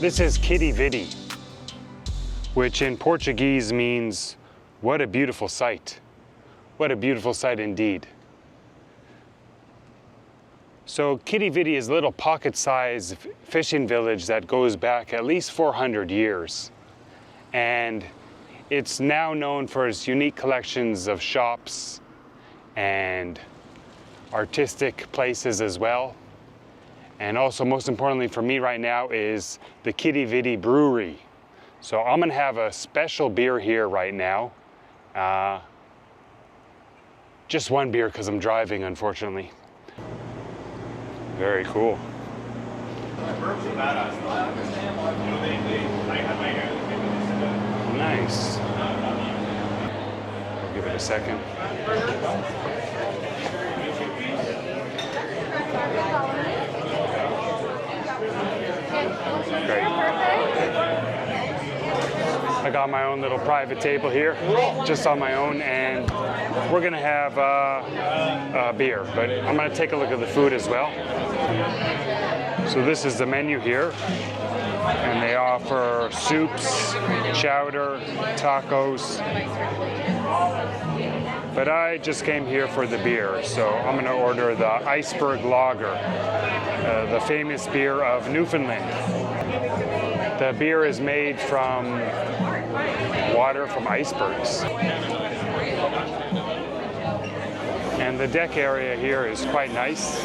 This is Quidi Vidi, which in Portuguese means, what a beautiful sight. What a beautiful sight indeed. So Quidi Vidi is a little pocket-sized fishing village that goes back at least 400 years. And it's now known for its unique collections of shops and artistic places as well. And also, most importantly for me right now, is the Quidi Vidi brewery. So I'm gonna have a special beer here right now. Just one beer because I'm driving, unfortunately. Very cool. Nice. I'll give it a second. Great. I got my own little private table here, just on my own, and we're gonna have a beer, but I'm gonna take a look at the food as well. So this is the menu here, and they offer soups, chowder, tacos. But I just came here for the beer, so I'm gonna order the Iceberg Lager, the famous beer of Newfoundland. The beer is made from water from icebergs. And the deck area here is quite nice.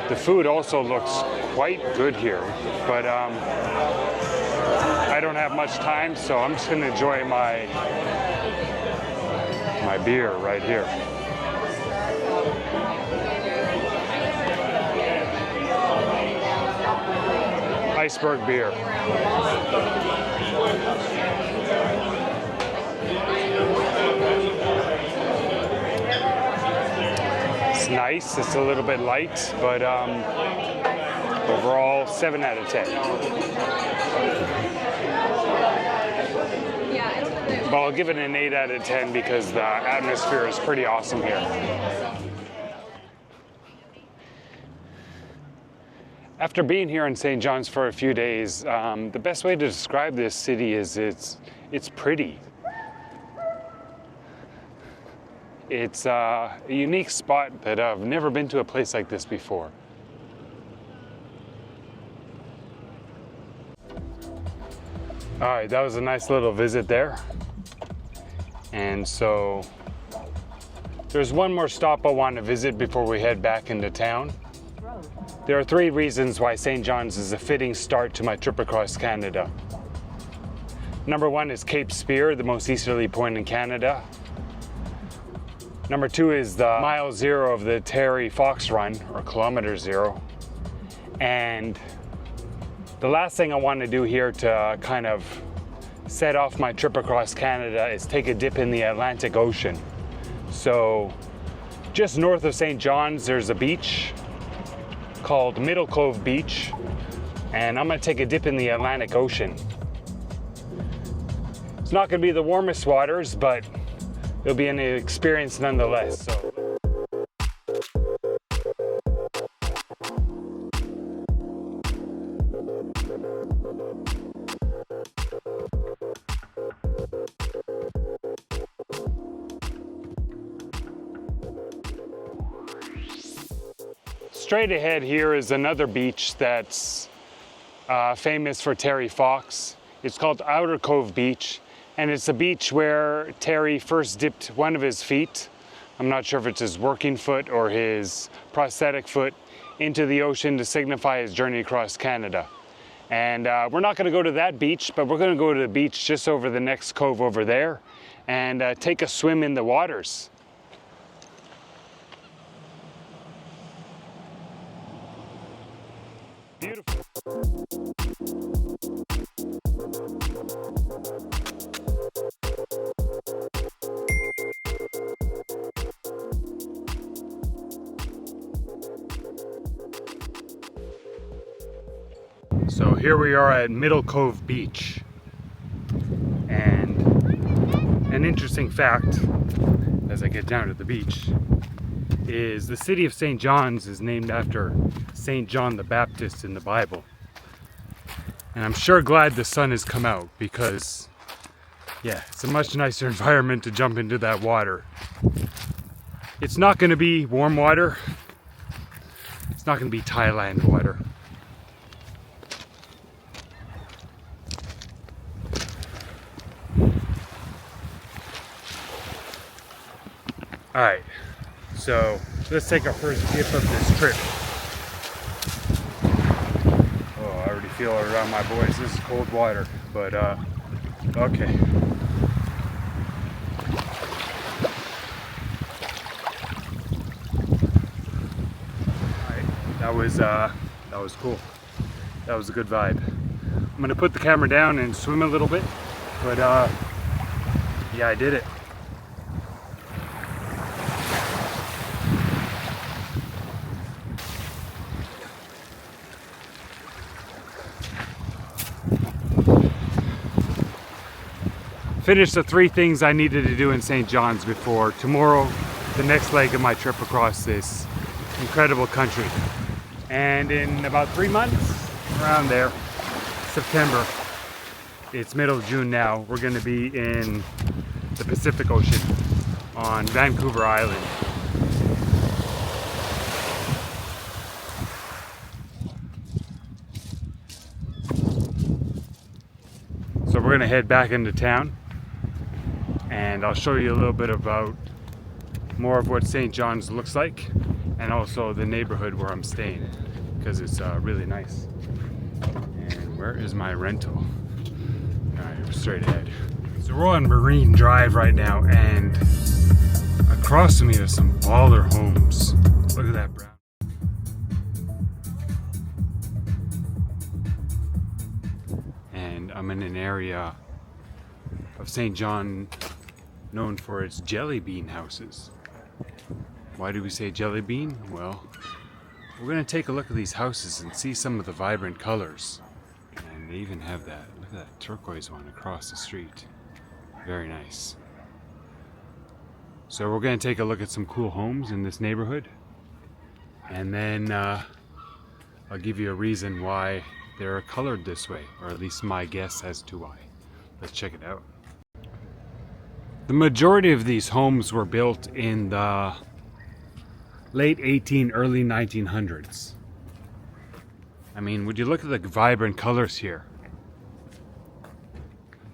The food also looks quite good here, but I don't have much time, so I'm just gonna enjoy my beer right here. Iceberg beer. It's nice, it's a little bit light, but overall 7 out of 10. But I'll give it an 8 out of 10 because the atmosphere is pretty awesome here. After being here in St. John's for a few days, the best way to describe this city is it's pretty. It's a unique spot that I've never been to a place like this before. All right, that was a nice little visit there. And so there's one more stop I want to visit before we head back into town. There are 3 reasons why St. John's is a fitting start to my trip across Canada. Number 1 is Cape Spear, the most easterly point in Canada. Number 2 is the mile 0 of the Terry Fox Run, or kilometer 0. And the last thing I want to do here to kind of set off my trip across Canada is take a dip in the Atlantic Ocean. So just north of St. John's, there's a beach called Middle Cove Beach, and I'm gonna take a dip in the Atlantic Ocean. It's not gonna be the warmest waters, but it'll be an experience nonetheless. Straight ahead here is another beach that's famous for Terry Fox. It's called Outer Cove Beach, and it's a beach where Terry first dipped one of his feet, I'm not sure if it's his working foot or his prosthetic foot, into the ocean to signify his journey across Canada. And we're not gonna go to that beach, but we're gonna go to the beach just over the next cove over there and take a swim in the waters. Beautiful. So here we are at Middle Cove Beach, and an interesting fact as I get down to the beach is the city of St. John's is named after St. John the Baptist in the Bible. And I'm sure glad the sun has come out because, yeah, it's a much nicer environment to jump into that water. It's not going to be warm water. It's not going to be Thailand water. Alright, so let's take our first dip of this trip. Oh, I already feel it around my boys. This is cold water, but okay. Alright, that was cool. That was a good vibe. I'm gonna put the camera down and swim a little bit, but yeah, I did it. Finished the 3 things I needed to do in St. John's before tomorrow, the next leg of my trip across this incredible country. And in about 3 months, around there, September, it's middle of June now, we're going to be in the Pacific Ocean on Vancouver Island. So we're going to head back into town, and I'll show you a little bit about more of what St. John's looks like, and also the neighborhood where I'm staying, because it's really nice. And where is my rental? Alright, we're straight ahead. So we're on Marine Drive right now, and across from me are some baller homes. Look at that brown. And I'm in an area of St. John known for its Jellybean houses. Why do we say Jellybean? Well, we're going to take a look at these houses and see some of the vibrant colors. And they even have that, look at that turquoise one across the street. Very nice. So we're going to take a look at some cool homes in this neighborhood. And then I'll give you a reason why they're colored this way, or at least my guess as to why. Let's check it out. The majority of these homes were built in the late early 1900s. I mean, would you look at the vibrant colors here?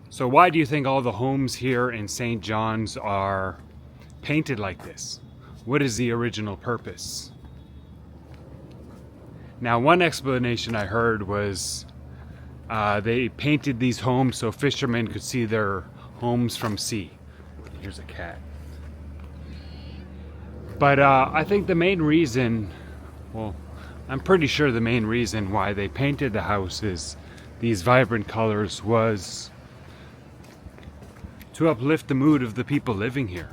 So why do you think all the homes here in St. John's are painted like this? What is the original purpose? Now, one explanation I heard was they painted these homes so fishermen could see their homes from sea. Here's a cat. But I think the main reason, well, I'm pretty sure the main reason why they painted the houses these vibrant colors was to uplift the mood of the people living here.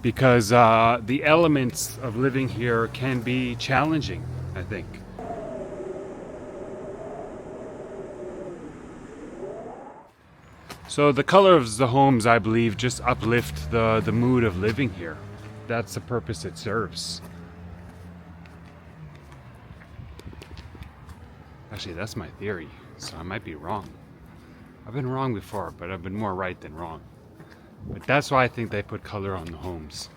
Because the elements of living here can be challenging, I think. So the color of the homes, I believe, just uplift the mood of living here. That's the purpose it serves. Actually, that's my theory, so I might be wrong. I've been wrong before, but I've been more right than wrong. But that's why I think they put color on the homes.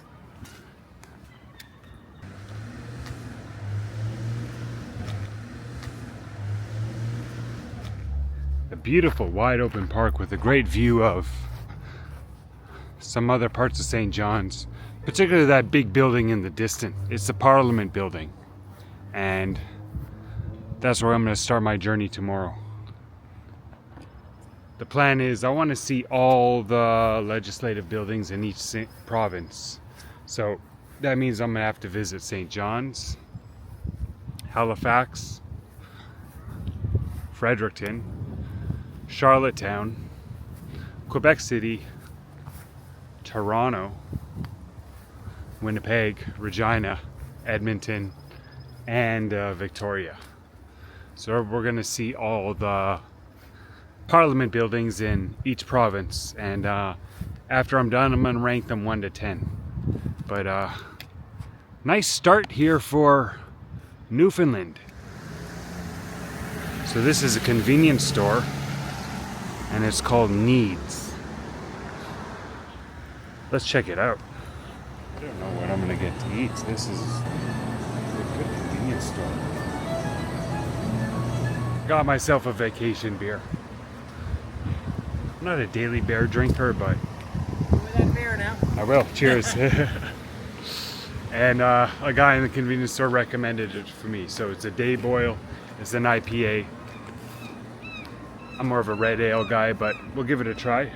A beautiful wide open park with a great view of some other parts of St. John's, particularly that big building in the distance. It's the Parliament building, and that's where I'm going to start my journey tomorrow. The plan is I want to see all the legislative buildings in each province. So that means I'm going to have to visit St. John's, Halifax, Fredericton, Charlottetown, Quebec City, Toronto, Winnipeg, Regina, Edmonton, and Victoria. So we're going to see all the Parliament buildings in each province, and After I'm done, I'm gonna rank them 1 to 10. But nice start here for Newfoundland. So this is a convenience store, and it's called Needs. Let's check it out. I don't know what I'm gonna get to eat. This is a good convenience store. Got myself a vacation beer. I'm not a daily beer drinker, but With that beer now. I will. Cheers. And a guy in the convenience store recommended it for me. So it's a day boil. It's an IPA. I'm more of a red ale guy, but we'll give it a try.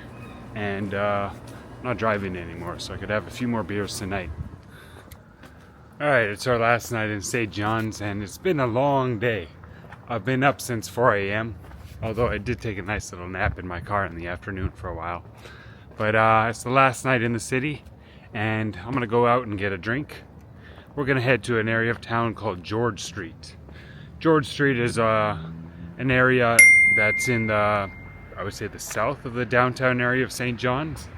And I'm not driving anymore, so I could have a few more beers tonight. All right, it's our last night in St. John's, and it's been a long day. I've been up since 4 a.m. Although I did take a nice little nap in my car in the afternoon for a while. But it's the last night in the city, and I'm gonna go out and get a drink. We're gonna head to an area of town called George Street. George Street is an area that's in the, I would say, the south of the downtown area of St. John's.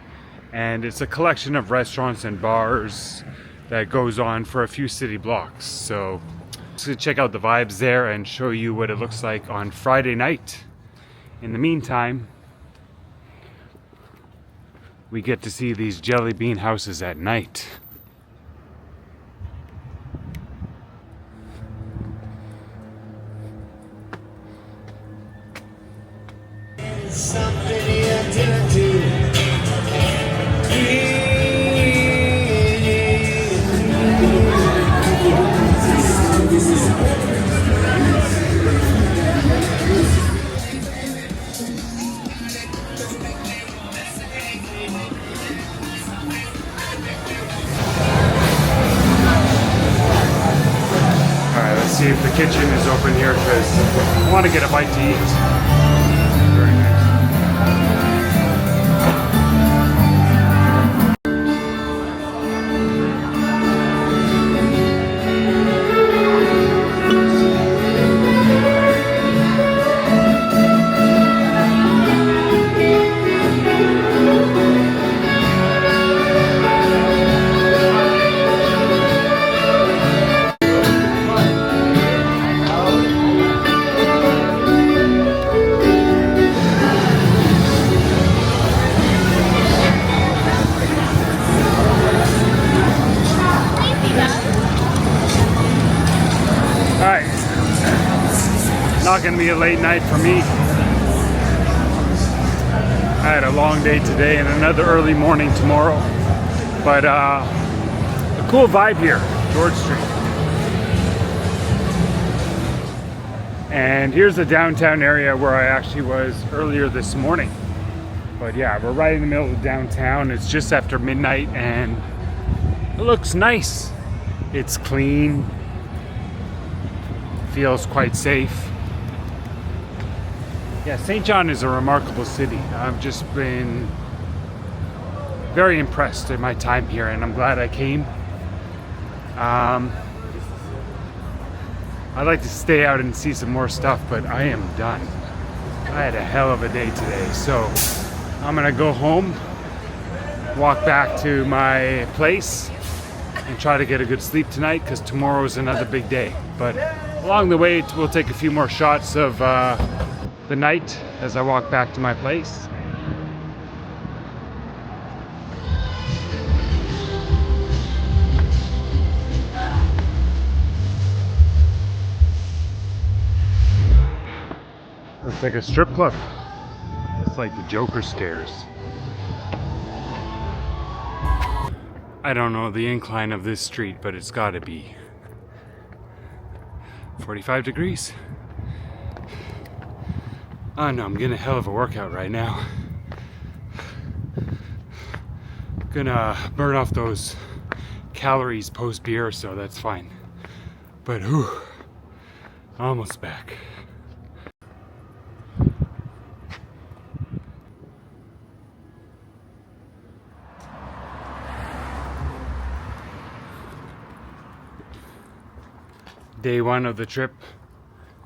And it's a collection of restaurants and bars that goes on for a few city blocks. So I'm just gonna check out the vibes there and show you what it looks like on Friday night. In the meantime, we get to see these Jellybean houses at night. See if the kitchen is open here, because I want to get a bite to eat. Very nice. Not gonna be a late night for me. I had a long day today and another early morning tomorrow. But a cool vibe here, George Street. And here's the downtown area where I actually was earlier this morning. But yeah, we're right in the middle of downtown. It's just after midnight and it looks nice. It's clean. Feels quite safe. Yeah, St. John is a remarkable city. I've just been very impressed in my time here, and I'm glad I came. I'd like to stay out and see some more stuff, but I am done. I had a hell of a day today, so I'm gonna go home, walk back to my place, and try to get a good sleep tonight, because tomorrow is another big day. But along the way, we'll take a few more shots of the night as I walk back to my place. Looks like a strip club. It's like the Joker stairs. I don't know the incline of this street, but it's gotta be 45 degrees. Oh no, I'm getting a hell of a workout right now. Gonna burn off those calories post beer, so that's fine. But whew, almost back. Day one of the trip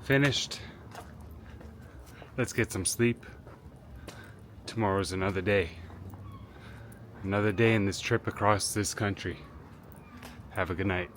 finished. Let's get some sleep. Tomorrow's another day. Another day in this trip across this country. Have a good night.